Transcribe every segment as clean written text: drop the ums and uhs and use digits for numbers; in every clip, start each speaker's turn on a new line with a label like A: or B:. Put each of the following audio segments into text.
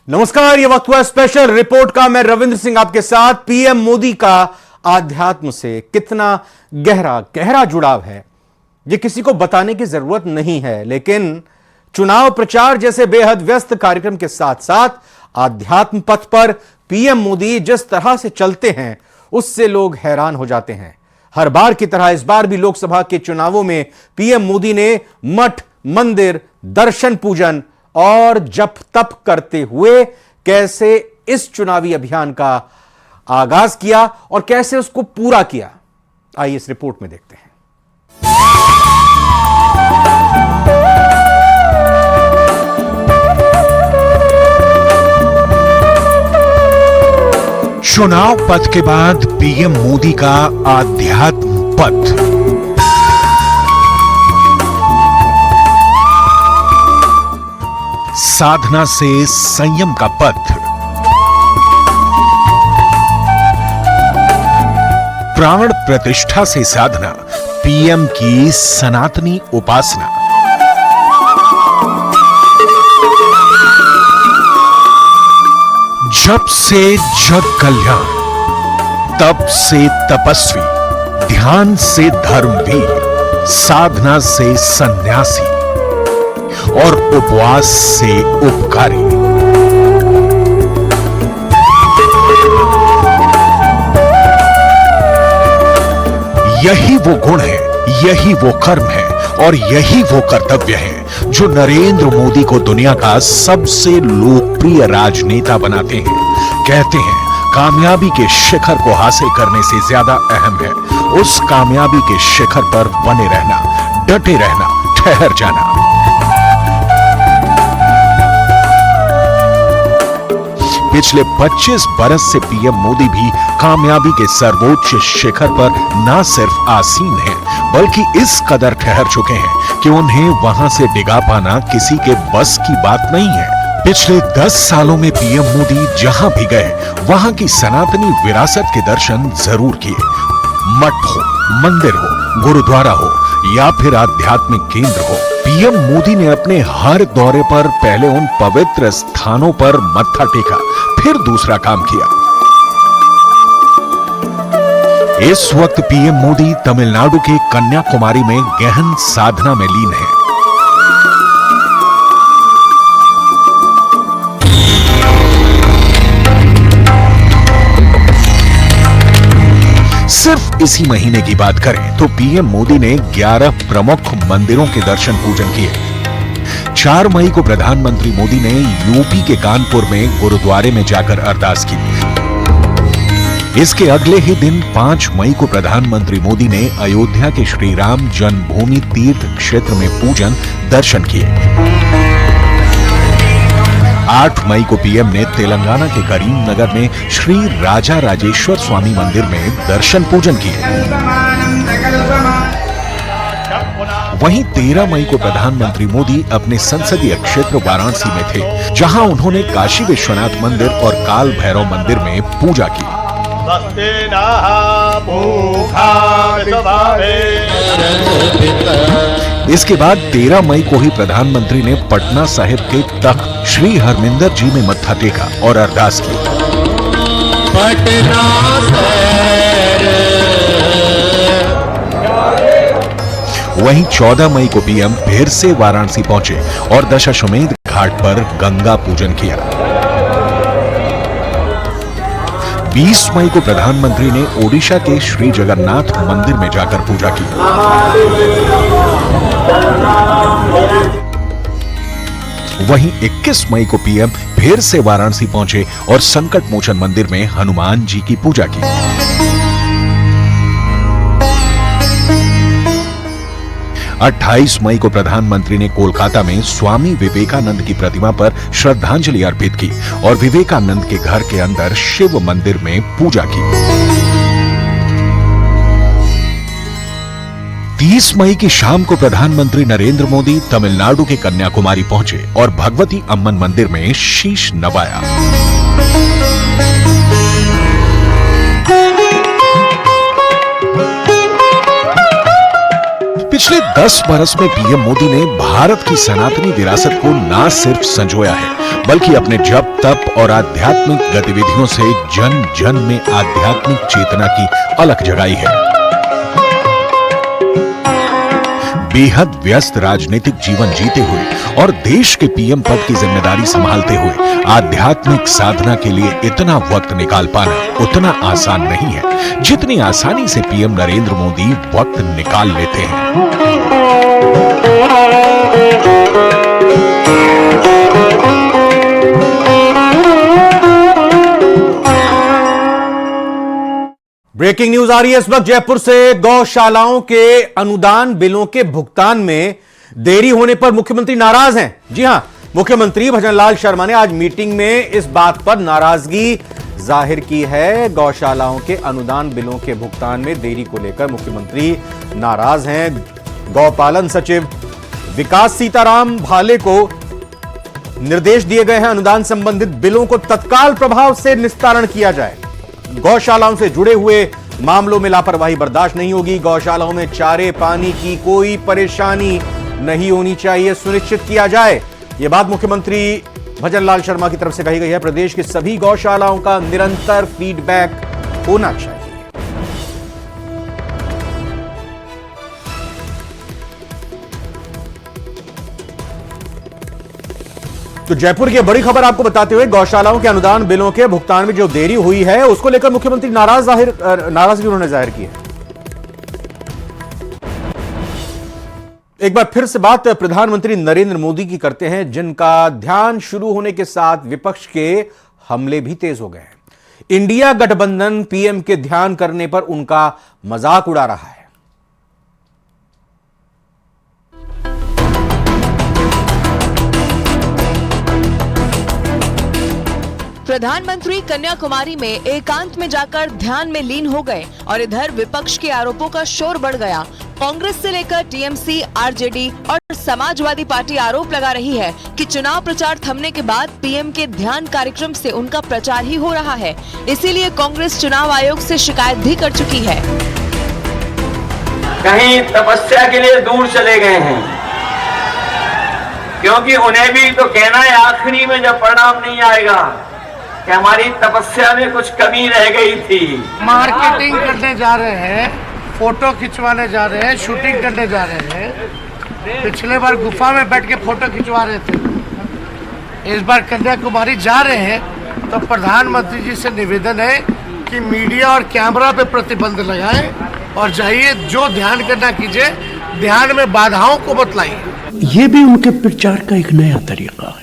A: नमस्कार, ये वक्त हुआ स्पेशल रिपोर्ट का। मैं रविंद्र सिंह आपके साथ। पीएम मोदी का आध्यात्म से कितना गहरा जुड़ाव है, ये किसी को बताने की जरूरत नहीं है, लेकिन चुनाव प्रचार जैसे बेहद व्यस्त कार्यक्रम के साथ साथ आध्यात्म पथ पर पीएम मोदी जिस तरह से चलते हैं उससे लोग हैरान हो जाते हैं। हर बार की तरह इस बार भी लोकसभा के चुनावों में पीएम मोदी ने मठ, मंदिर, दर्शन, पूजन और जप तप करते हुए कैसे इस चुनावी अभियान का आगाज किया और कैसे उसको पूरा किया, आइए इस रिपोर्ट में देखते हैं।
B: चुनाव पथ के बाद पीएम मोदी का आध्यात्म पथ। साधना से संयम का पथ, प्राण प्रतिष्ठा से साधना, पीएम की सनातनी उपासना। जप से जग कल्याण, तप से तपस्वी, ध्यान से धर्मवीर, साधना से सन्यासी और उपवास से उपकारी। यही वो गुण है, यही वो कर्म है और यही वो कर्तव्य है जो नरेंद्र मोदी को दुनिया का सबसे लोकप्रिय राजनेता बनाते हैं। कहते हैं कामयाबी के शिखर को हासिल करने से ज्यादा अहम है उस कामयाबी के शिखर पर बने रहना, डटे रहना, ठहर जाना। पिछले 25 बरस से पीएम मोदी भी कामयाबी के सर्वोच्च शिखर पर न सिर्फ आसीन हैं, बल्कि इस कदर ठहर चुके हैं कि उन्हें वहां से डिगा पाना किसी के बस की बात नहीं है। पिछले 10 सालों में पीएम मोदी जहां भी गए वहां की सनातनी विरासत के दर्शन जरूर किए। मठ हो, मंदिर हो, गुरुद्वारा हो या फिर आध्यात्मिक केंद्र हो, पीएम मोदी ने अपने हर दौरे पर पहले उन पवित्र स्थानों पर मत्था टेका, फिर दूसरा काम किया। इस वक्त पीएम मोदी तमिलनाडु के कन्याकुमारी में गहन साधना में लीन है। सिर्फ इसी महीने की बात करें तो पीएम मोदी ने 11 प्रमुख मंदिरों के दर्शन पूजन किए। 4 मई को प्रधानमंत्री मोदी ने यूपी के कानपुर में गुरुद्वारे में जाकर अरदास की। इसके अगले ही दिन 5 मई को प्रधानमंत्री मोदी ने अयोध्या के श्री राम जन्मभूमि तीर्थ क्षेत्र में पूजन दर्शन किए। 8 मई को पीएम ने तेलंगाना के करीमनगर में श्री राजा राजेश्वर स्वामी मंदिर में दर्शन पूजन किए। वहीं 13 मई को प्रधानमंत्री मोदी अपने संसदीय क्षेत्र वाराणसी में थे, जहां उन्होंने काशी विश्वनाथ मंदिर और काल भैरव मंदिर में पूजा की। इसके बाद 13 मई को ही प्रधानमंत्री ने पटना साहिब के तख्त श्री हरमिंदर जी में मत्था टेका और अरदास की। वहीं 14 मई को पीएम फिर से वाराणसी पहुंचे और दशाश्वमेध घाट पर गंगा पूजन किया। 20 मई को प्रधानमंत्री ने ओडिशा के श्री जगन्नाथ मंदिर में जाकर पूजा की। वहीं 21 मई को पीएम फिर से वाराणसी पहुंचे और संकट मोचन मंदिर में हनुमान जी की पूजा की। 28 मई को प्रधानमंत्री ने कोलकाता में स्वामी विवेकानंद की प्रतिमा पर श्रद्धांजलि अर्पित की और विवेकानंद के घर के अंदर शिव मंदिर में पूजा की। 30 मई की शाम को प्रधानमंत्री नरेंद्र मोदी तमिलनाडु के कन्याकुमारी पहुंचे और भगवती अम्मन मंदिर में शीश नवाया। पिछले 10 बरस में पीएम मोदी ने भारत की सनातनी विरासत को न सिर्फ संजोया है, बल्कि अपने जप तप और आध्यात्मिक गतिविधियों से जन जन में आध्यात्मिक चेतना की अलख जगाई है। बेहद व्यस्त राजनीतिक जीवन जीते हुए और देश के पीएम पद की जिम्मेदारी संभालते हुए आध्यात्मिक साधना के लिए इतना वक्त निकाल पाना उतना आसान नहीं है जितनी आसानी से पीएम नरेंद्र मोदी वक्त निकाल लेते हैं।
A: ब्रेकिंग न्यूज आ रही है इस वक्त जयपुर से। गौशालाओं के अनुदान बिलों के भुगतान में देरी होने पर मुख्यमंत्री नाराज हैं। जी हां, मुख्यमंत्री भजनलाल शर्मा ने आज मीटिंग में इस बात पर नाराजगी जाहिर की है। गौशालाओं के अनुदान बिलों के भुगतान में देरी को लेकर मुख्यमंत्री नाराज हैं। गौपालन सचिव विकास सीताराम भाले को निर्देश दिए गए हैं अनुदान संबंधित बिलों को तत्काल प्रभाव से निस्तारण किया जाए। गौशालाओं से जुड़े हुए मामलों में लापरवाही बर्दाश्त नहीं होगी। गौशालाओं में चारे पानी की कोई परेशानी नहीं होनी चाहिए, सुनिश्चित किया जाए। यह बात मुख्यमंत्री भजनलाल शर्मा की तरफ से कही गई है। प्रदेश की सभी गौशालाओं का निरंतर फीडबैक होना चाहिए। तो जयपुर की बड़ी खबर आपको बताते हुए गौशालाओं के अनुदान बिलों के भुगतान में जो देरी हुई है उसको लेकर मुख्यमंत्री नाराजगी उन्होंने जाहिर की है। एक बार फिर से बात प्रधानमंत्री नरेंद्र मोदी की करते हैं, जिनका ध्यान शुरू होने के साथ विपक्ष के हमले भी तेज हो गए हैं। इंडिया गठबंधन पीएम के ध्यान करने पर उनका मजाक उड़ा रहा है।
C: प्रधानमंत्री कन्याकुमारी में एकांत में जाकर ध्यान में लीन हो गए और इधर विपक्ष के आरोपों का शोर बढ़ गया। कांग्रेस से लेकर टीएमसी, आरजेडी और समाजवादी पार्टी आरोप लगा रही है कि चुनाव प्रचार थमने के बाद पीएम के ध्यान कार्यक्रम से उनका प्रचार ही हो रहा है। इसीलिए कांग्रेस चुनाव आयोग से शिकायत भी कर चुकी है।
D: कहीं तपस्या के लिए दूर चले गए हैं, क्योंकि उन्हें भी तो कहना है आखिरी में जब परिणाम नहीं आएगा कि हमारी तपस्या में कुछ कमी रह गई थी।
E: मार्केटिंग करने जा रहे हैं, फोटो खिंचवाने जा रहे हैं, शूटिंग करने जा रहे हैं। पिछले बार गुफा में बैठ के फोटो खिंचवा रहे थे, इस बार कन्याकुमारी जा रहे हैं। तो प्रधानमंत्री जी से निवेदन है कि मीडिया और कैमरा पे प्रतिबंध लगाएं और जाइए, जो ध्यान करना कीजिए, ध्यान में बाधाओं को मत लाइए।
F: ये भी उनके प्रचार का एक नया तरीका है।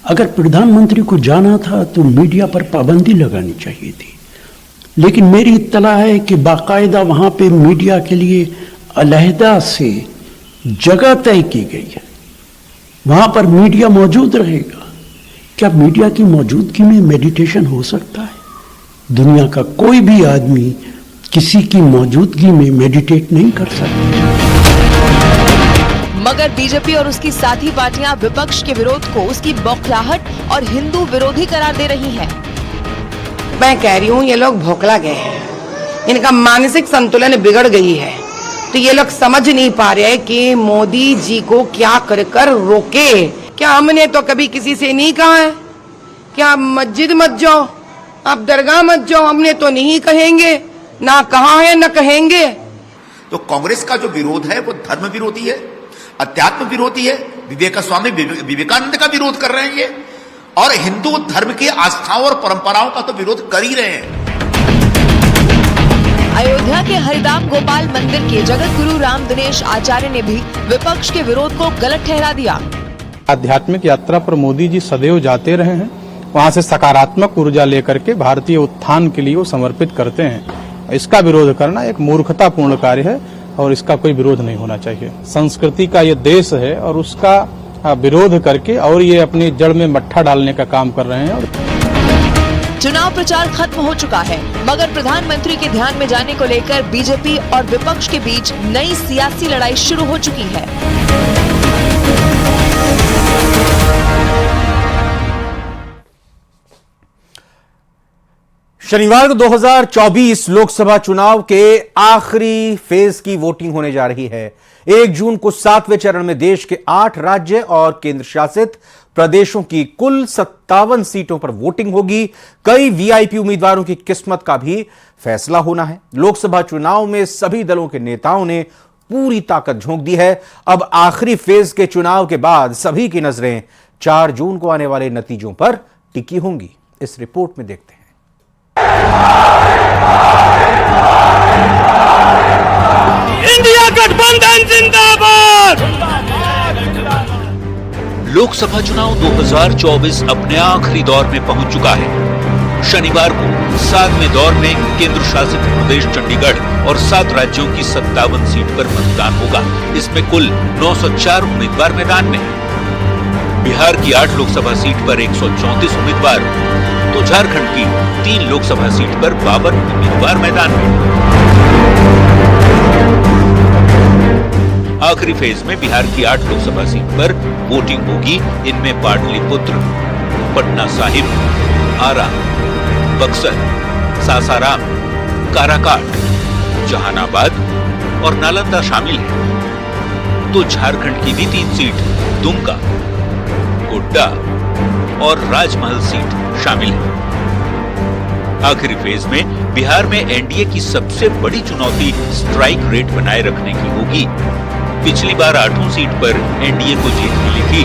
F: अगर प्रधानमंत्री को जाना था तो मीडिया पर पाबंदी लगानी चाहिए थी, लेकिन मेरी इत्तला है कि बाकायदा वहाँ पे मीडिया के लिए अलहदा से जगह तय की गई है, वहाँ पर मीडिया मौजूद रहेगा। क्या मीडिया की मौजूदगी में मेडिटेशन हो सकता है? दुनिया का कोई भी आदमी किसी की मौजूदगी में मेडिटेट नहीं कर सकता।
C: मगर बीजेपी और उसकी साथी पार्टियां विपक्ष के विरोध को उसकी बौखलाहट और हिंदू विरोधी करार दे रही हैं।
G: मैं कह रही हूँ ये लोग भोखला गए हैं, इनका मानसिक संतुलन बिगड़ गई है। तो ये लोग समझ नहीं पा रहे कि मोदी जी को क्या कर कर रोके। क्या हमने तो कभी किसी से नहीं कहा है कि आप मस्जिद मत जाओ, आप दरगाह मत जाओ, हमने तो नहीं कहेंगे, ना कहा है ना कहेंगे।
H: तो कांग्रेस का जो विरोध है वो धर्म विरोधी है, अध्यात्म विरोधी है, स्वामी विवेकानंद का विरोध कर रहे हैं ये, और हिंदू धर्म की आस्थाओं और परंपराओं का तो विरोध कर ही रहे हैं।
C: अयोध्या के हरिधाम गोपाल मंदिर के जगत गुरु राम दिनेश आचार्य ने भी विपक्ष के विरोध को गलत ठहरा दिया।
I: आध्यात्मिक यात्रा पर मोदी जी सदैव जाते रहे हैं, वहाँ से सकारात्मक ऊर्जा लेकर के भारतीय उत्थान के लिए वो समर्पित करते हैं। इसका विरोध करना एक मूर्खतापूर्ण कार्य है और इसका कोई विरोध नहीं होना चाहिए। संस्कृति का ये देश है और उसका विरोध करके और ये अपनी जड़ में मट्ठा डालने का काम कर रहे हैं।
C: चुनाव प्रचार खत्म हो चुका है, मगर प्रधानमंत्री के ध्यान में जाने को लेकर बीजेपी और विपक्ष के बीच नई सियासी लड़ाई शुरू हो चुकी है।
A: शनिवार को 2024 लोकसभा चुनाव के आखिरी फेज की वोटिंग होने जा रही है। 1 जून को 7वें चरण में देश के 8 राज्य और केंद्र शासित प्रदेशों की कुल 57 सीटों पर वोटिंग होगी। कई वीआईपी उम्मीदवारों की किस्मत का भी फैसला होना है। लोकसभा चुनाव में सभी दलों के नेताओं ने पूरी ताकत झोंक दी है। अब आखिरी फेज के चुनाव के बाद सभी की नजरें 4 जून को आने वाले नतीजों पर टिकी होंगी। इस रिपोर्ट में देखते हैं।
J: इंडिया गठबंधन जिंदाबाद।
B: लोकसभा चुनाव 2024 अपने आखिरी दौर में पहुंच चुका है। शनिवार को 7वें दौर में केंद्र शासित प्रदेश चंडीगढ़ और 7 राज्यों की 57 सीट पर मतदान होगा। इसमें कुल 904 उम्मीदवार मैदान में हैं। बिहार की 8 लोकसभा सीट पर 134 उम्मीदवार, तो झारखंड की 3 लोकसभा सीट पर 52 उम्मीदवार मैदान में। आखिरी फेज में बिहार की 8 लोकसभा सीट पर वोटिंग होगी। इनमें पाटलिपुत्र, पटना साहिब, आरा, बक्सर, सासाराम, काराकाट, जहानाबाद और नालंदा शामिल हैं। तो झारखंड की भी 3 सीट दुमका, गोड्डा और राजमहल सीट शामिल है। आखिरी फेज में बिहार में एनडीए की सबसे बड़ी चुनौती स्ट्राइक रेट बनाए रखने की होगी। पिछली बार 8 सीट पर एनडीए को जीत मिली थी।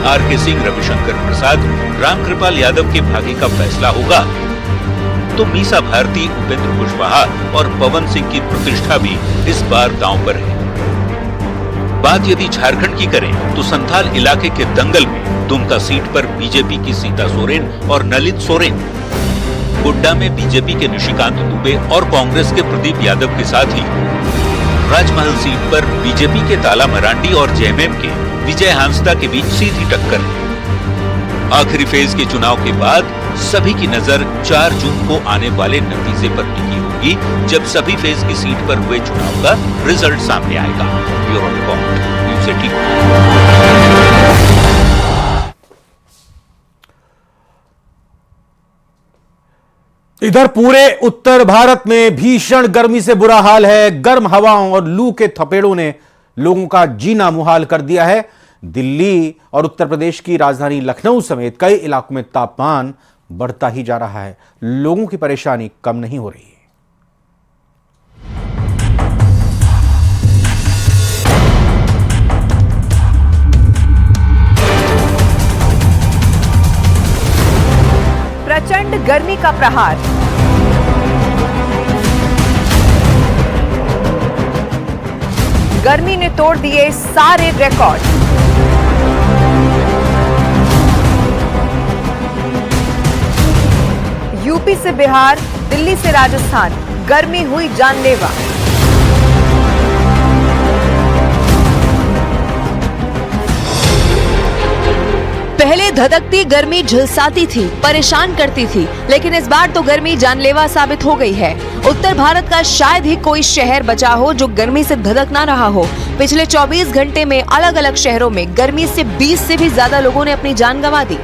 B: आरके सिंह, रविशंकर प्रसाद, रामकृपाल यादव के भाग्य का फैसला होगा। तो मीसा भारती, उपेंद्र कुशवाहा और पवन सिंह की प्रतिष्ठा भी इस बार दांव पर है। बात यदि झारखंड की करें तो संथाल इलाके के दंगल में दुमका सीट पर बीजेपी की सीता सोरेन और नलिन सोरेन, गोड्डा में बीजेपी के निशिकांत दुबे और कांग्रेस के प्रदीप यादव के साथ ही राजमहल सीट पर बीजेपी के ताला मरांडी और जेएमएम के विजय हांसदा के बीच सीधी टक्कर है। आखिरी फेज के चुनाव के बाद सभी की नजर 4 जून को आने वाले नतीजे पर टिकी होगी, जब सभी फेज की सीट पर हुए चुनाव का रिजल्ट सामने आएगा। Bureau report, news 18।
A: इधर पूरे उत्तर भारत में भीषण गर्मी से बुरा हाल है। गर्म हवाओं और लू के थपेड़ों ने लोगों का जीना मुहाल कर दिया है। दिल्ली और उत्तर प्रदेश की राजधानी लखनऊ समेत कई इलाकों में तापमान बढ़ता ही जा रहा है। लोगों की परेशानी कम नहीं हो रही है।
C: प्रचंड गर्मी का प्रहार। गर्मी ने तोड़ दिए सारे रिकॉर्ड। यूपी से बिहार, दिल्ली से राजस्थान, गर्मी हुई जानलेवा। पहले धधकती गर्मी झुलसाती थी, परेशान करती थी, लेकिन इस बार तो गर्मी जानलेवा साबित हो गई है। उत्तर भारत का शायद ही कोई शहर बचा हो जो गर्मी से धधक ना रहा हो। पिछले 24 घंटे में अलग अलग शहरों में गर्मी से 20 से भी ज्यादा लोगों ने अपनी जान गंवा दी।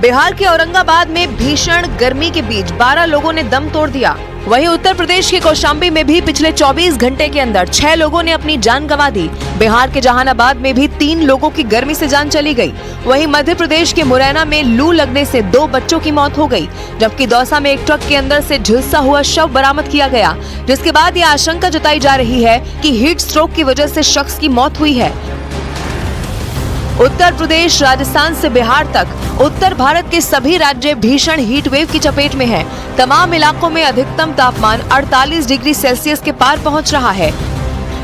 C: बिहार के औरंगाबाद में भीषण गर्मी के बीच 12 लोगों ने दम तोड़ दिया। वहीं उत्तर प्रदेश के कौशाम्बी में भी पिछले 24 घंटे के अंदर 6 लोगों ने अपनी जान गंवा दी। बिहार के जहानाबाद में भी 3 लोगों की गर्मी से जान चली गई। वहीं मध्य प्रदेश के मुरैना में लू लगने से 2 बच्चों की मौत हो गई, जबकि दौसा में एक ट्रक के अंदर से झुलसा हुआ शव बरामद किया गया, जिसके बाद ये आशंका जताई जा रही है कि हीट स्ट्रोक की वजह से शख्स की मौत हुई है। उत्तर प्रदेश, राजस्थान से बिहार तक उत्तर भारत के सभी राज्य भीषण हीट वेव की चपेट में हैं। तमाम इलाकों में अधिकतम तापमान 48 डिग्री सेल्सियस के पार पहुंच रहा है।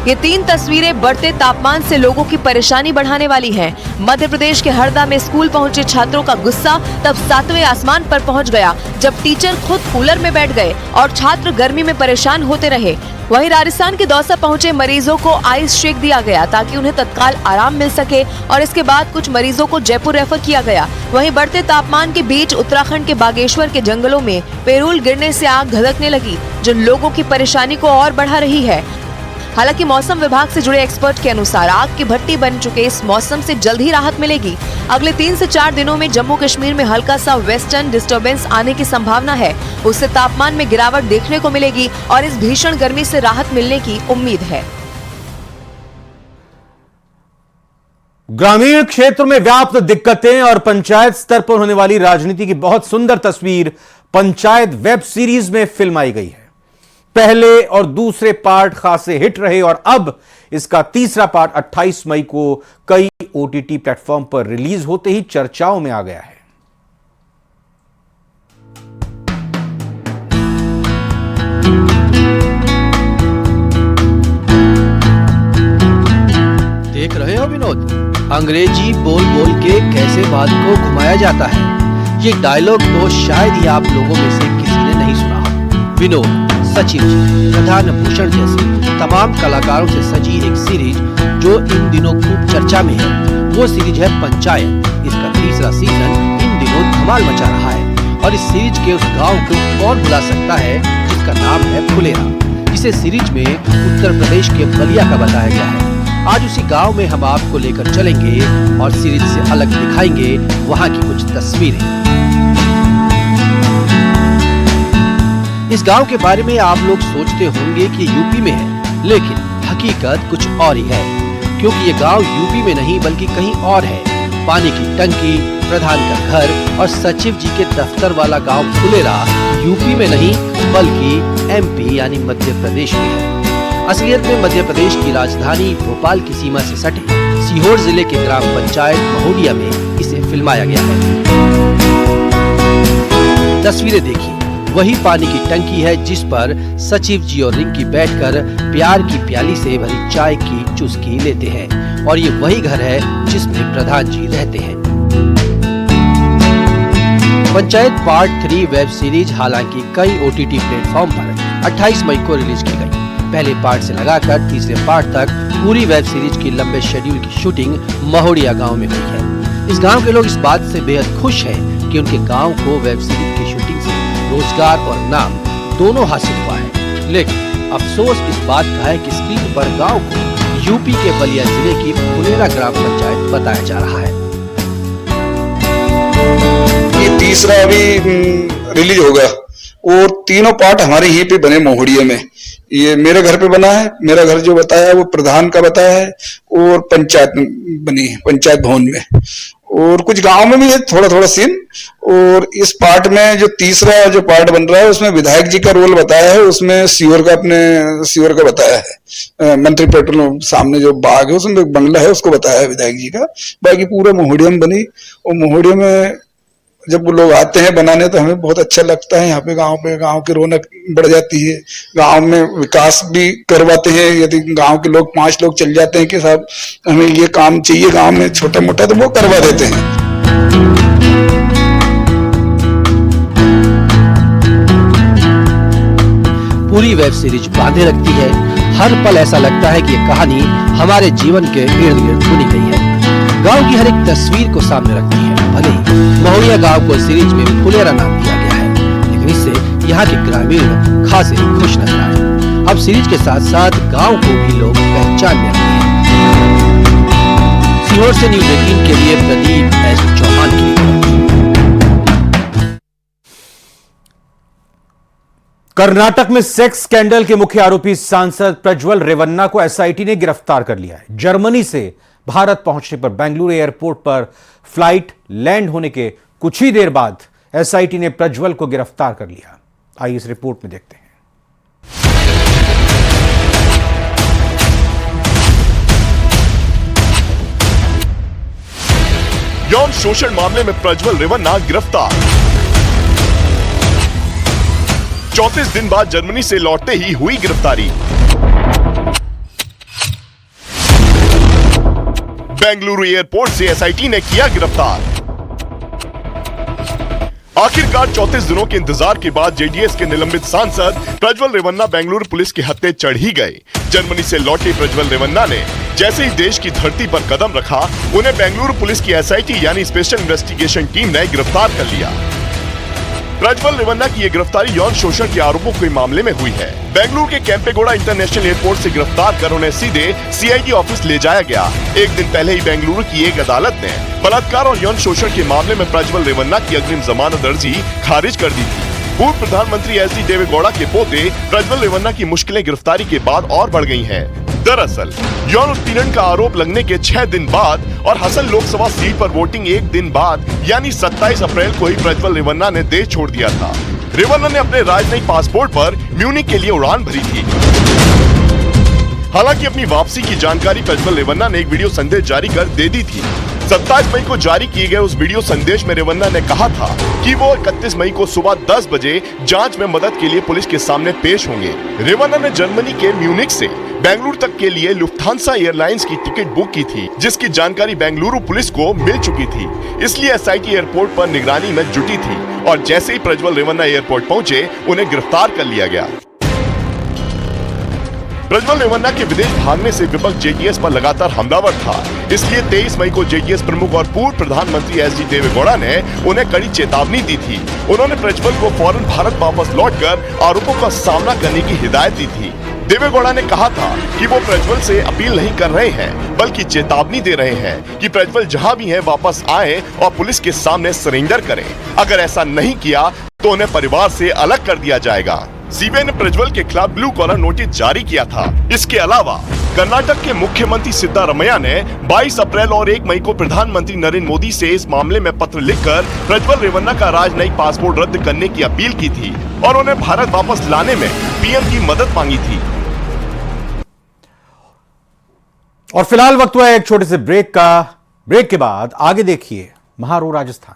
C: ये 3 तस्वीरें बढ़ते तापमान से लोगों की परेशानी बढ़ाने वाली हैं। मध्य प्रदेश के हरदा में स्कूल पहुंचे छात्रों का गुस्सा तब 7वें आसमान पर पहुंच गया, जब टीचर खुद कूलर में बैठ गए और छात्र गर्मी में परेशान होते रहे। वहीं राजस्थान के दौसा पहुंचे मरीजों को आइस शेक दिया गया ताकि उन्हें तत्काल आराम मिल सके और इसके बाद कुछ मरीजों को जयपुर रेफर किया गया। वहीं बढ़ते तापमान के बीच उत्तराखंड के बागेश्वर के जंगलों में पेरूल गिरने से आग धधकने लगी, जो लोगों की परेशानी को और बढ़ा रही है। हालांकि मौसम विभाग से जुड़े एक्सपर्ट के अनुसार आग की भट्टी बन चुके इस मौसम से जल्द ही राहत मिलेगी। अगले 3 से 4 दिनों में जम्मू कश्मीर में हल्का सा वेस्टर्न डिस्टर्बेंस आने की संभावना है। उससे तापमान में गिरावट देखने को मिलेगी और इस भीषण गर्मी से राहत मिलने की उम्मीद है।
A: ग्रामीण क्षेत्र में व्याप्त दिक्कतें और पंचायत स्तर पर होने वाली राजनीति की बहुत सुंदर तस्वीर पंचायत वेब सीरीज में फिल्माई गई है। पहले और दूसरे पार्ट खासे हिट रहे और अब इसका तीसरा पार्ट 28 मई को कई ओटीटी प्लेटफॉर्म पर रिलीज होते ही चर्चाओं में आ गया है।
K: देख रहे हो विनोद, अंग्रेजी बोल बोल के कैसे बात को घुमाया जाता है। ये डायलॉग तो शायद ही आप लोगों में से किसी ने नहीं सुना हो। विनोद, सचिव जी, प्रधान भूषण जैसे तमाम कलाकारों से सजी एक सीरीज जो इन दिनों खूब चर्चा में है, वो सीरीज है पंचायत। इसका तीसरा सीजन इन दिनों धमाल मचा रहा है और इस सीरीज के उस गाँव को कौन भुला सकता है जिसका नाम है फुलेरा, जिसे सीरीज में उत्तर प्रदेश के बलिया का बताया गया है। आज उसी गांव में हम आपको लेकर चलेंगे और सीरीज से अलग दिखाएंगे वहां की कुछ तस्वीरें। इस गांव के बारे में आप लोग सोचते होंगे कि यूपी में है, लेकिन हकीकत कुछ और ही है, क्योंकि ये गांव यूपी में नहीं बल्कि कहीं और है। पानी की टंकी, प्रधान का घर और सचिव जी के दफ्तर वाला गांव फुलेरा यूपी में नहीं बल्कि एमपी यानी मध्य प्रदेश में है। असलियत में मध्य प्रदेश की राजधानी भोपाल की सीमा से सटे सीहोर जिले के ग्राम पंचायत महोडिया में इसे फिल्माया गया है। तस्वीरें देखिए, वही पानी की टंकी है जिस पर सचिव जी और रिंकी बैठकर प्यार की प्याली से भरी चाय की चुस्की लेते हैं और ये वही घर है जिसमें प्रधान जी रहते हैं। पंचायत पार्ट 3 वेब सीरीज हालांकि कई ओटीटी प्लेटफॉर्म पर 28 मई को रिलीज की गई। पहले पार्ट से लगाकर तीसरे पार्ट तक पूरी वेब सीरीज की लंबे शेड्यूल की शूटिंग महोडिया गांव में हुई है। इस गांव के लोग इस बात से बेहद खुश हैं कि उनके गांव को वेब सीरीज की शूटिंग से रोजगार और नाम दोनों हासिल हुआ है। लेकिन अफसोस इस बात का है कि स्क्रीन पर गांव को यूपी के बलिया जिले की फुलेरा ग्राम पंचायत बताया जा रहा है।
L: ये तीसरा अभी रिलीज होगा और तीनों पार्ट हमारे यहीं पे बने महोडिया में। ये मेरे घर पे बना है, मेरा घर जो बताया वो प्रधान का बताया है और पंचायत बनी है पंचायत भवन में, और कुछ गांव में भी है थोड़ा थोड़ा सीन। और इस पार्ट में जो तीसरा जो पार्ट बन रहा है उसमें विधायक जी का रोल बताया है, उसमें सीहोर का बताया है। मंत्री पेट्रोल सामने जो बाग है उसमें बंगला है उसको बताया है विधायक जी का। बाकी पूरा महोडिया में बनी और महोडिया में जब वो लोग आते हैं बनाने तो हमें बहुत अच्छा लगता है। यहाँ पे गांव की रौनक बढ़ जाती है, गांव में विकास भी करवाते हैं। यदि गांव के लोग 5 लोग चल जाते हैं कि साहब हमें ये काम चाहिए गांव में छोटा मोटा, तो वो करवा देते हैं।
K: पूरी वेब सीरीज बांधे रखती है। हर पल ऐसा लगता है कि ये कहानी हमारे जीवन के इर्द गिर्द बुनी गई है। गांव की हर एक तस्वीर को सामने रखती है। भले महोडिया गांव को सीरीज में फुलेरा नाम दिया गया है, लेकिन इससे यहाँ के ग्रामीण खासे खुश नजर आए। अब सीरीज के साथ साथ गांव को भी लोग पहचानने लगे हैं। सीहोर से न्यूज़ 18 के लिए प्रदीप एस चौहान की रिपोर्ट।
A: कर्नाटक में सेक्स स्कैंडल के मुख्य आरोपी सांसद प्रज्वल रेवन्ना को एसआईटी ने गिरफ्तार कर लिया है। जर्मनी से भारत पहुंचने पर बेंगलुरु एयरपोर्ट पर फ्लाइट लैंड होने के कुछ ही देर बाद एसआईटी ने प्रज्वल को गिरफ्तार कर लिया। आइए इस रिपोर्ट में देखते हैं।
M: यौन शोषण मामले में प्रज्वल रेवन्ना गिरफ्तार। 34 दिन बाद जर्मनी से लौटते ही हुई गिरफ्तारी। बेंगलुरु एयरपोर्ट से एसआईटी ने किया गिरफ्तार। आखिरकार 34 दिनों के इंतजार के बाद जेडीएस के निलंबित सांसद प्रज्वल रेवन्ना बेंगलुरु पुलिस के हत्थे चढ़ ही गए। जर्मनी से लौटे प्रज्वल रेवन्ना ने जैसे ही देश की धरती पर कदम रखा, उन्हें बेंगलुरु पुलिस की एसआईटी यानी स्पेशल इन्वेस्टिगेशन टीम ने गिरफ्तार कर लिया। प्रज्वल रेवन्ना की ये गिरफ्तारी यौन शोषण के आरोपों के मामले में हुई है। बेंगलुरु के केम्पेगौड़ा इंटरनेशनल एयरपोर्ट से गिरफ्तार कर उन्हें सीधे सीआईडी ऑफिस ले जाया गया। एक दिन पहले ही बेंगलुरु की एक अदालत ने बलात्कार और यौन शोषण के मामले में प्रज्वल रेवन्ना की अग्रिम जमानत अर्जी खारिज कर दी थी। पूर्व प्रधानमंत्री एच डी देवेगौड़ा के पोते प्रज्वल रेवन्ना की मुश्किलें गिरफ्तारी के बाद और बढ़ गई हैं। दरअसल यौन उत्पीड़न का आरोप लगने के 6 दिन बाद और हसन लोकसभा सीट पर वोटिंग एक दिन बाद यानी 27 अप्रैल को ही प्रज्वल रेवन्ना ने देश छोड़ दिया था। रेवन्ना ने अपने राजनयिक पासपोर्ट पर म्यूनिख के लिए उड़ान भरी थी। हालांकि अपनी वापसी की जानकारी प्रज्वल रेवन्ना ने एक वीडियो संदेश जारी कर दे दी थी। 27 मई को जारी किए गए उस वीडियो संदेश में रेवन्ना ने कहा था कि वो 31 मई को सुबह 10 बजे जांच में मदद के लिए पुलिस के सामने पेश होंगे। रेवन्ना ने जर्मनी के म्यूनिख से बेंगलुरु तक के लिए लुफ्थांसा एयरलाइंस की टिकट बुक की थी, जिसकी जानकारी बेंगलुरु पुलिस को मिल चुकी थी। इसलिए एसआईटी एयरपोर्ट पर निगरानी में जुटी थी और जैसे ही प्रज्वल रेवन्ना एयरपोर्ट पहुंचे उन्हें गिरफ्तार कर लिया गया। प्रज्वल रेवन्ना के विदेश भागने से विपक्ष जेडीएस पर लगातार हमलावर था। इसलिए 23 मई को जेडीएस प्रमुख और पूर्व प्रधानमंत्री एच डी देवेगौड़ा ने उन्हें कड़ी चेतावनी दी थी। उन्होंने प्रज्वल को फौरन भारत वापस लौटकर आरोपों का सामना करने की हिदायत दी थी। देवेगौड़ा ने कहा था कि वो प्रज्वल से अपील नहीं कर रहे हैं, बल्कि चेतावनी दे रहे हैं कि प्रज्वल जहां भी है वापस आए और पुलिस के सामने सरेंडर करें। अगर ऐसा नहीं किया तो उन्हें परिवार से अलग कर दिया जाएगा। सीबीआई ने प्रज्वल के खिलाफ ब्लू कॉलर नोटिस जारी किया था। इसके अलावा कर्नाटक के मुख्यमंत्री सिद्धारमैया ने 22 अप्रैल और 1 मई को प्रधानमंत्री नरेंद्र मोदी से इस मामले में पत्र लिखकर प्रज्वल रेवन्ना का राजनयिक पासपोर्ट रद्द करने की अपील की थी और उन्हें भारत वापस लाने में पीएम की मदद मांगी थी।
A: और फिलहाल वक्त हुआ है एक छोटे से ब्रेक का। ब्रेक के बाद आगे देखिए महारो राजस्थान।